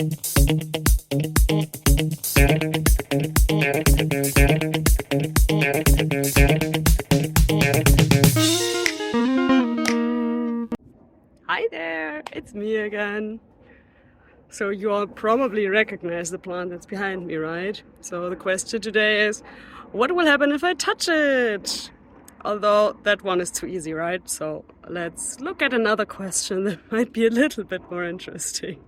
Hi there, it's me again. So you all probably recognize the plant that's behind me, right? So the question today is, what will happen if I touch it? Although that one is too easy, right? So let's look at another question that might be a little bit more interesting.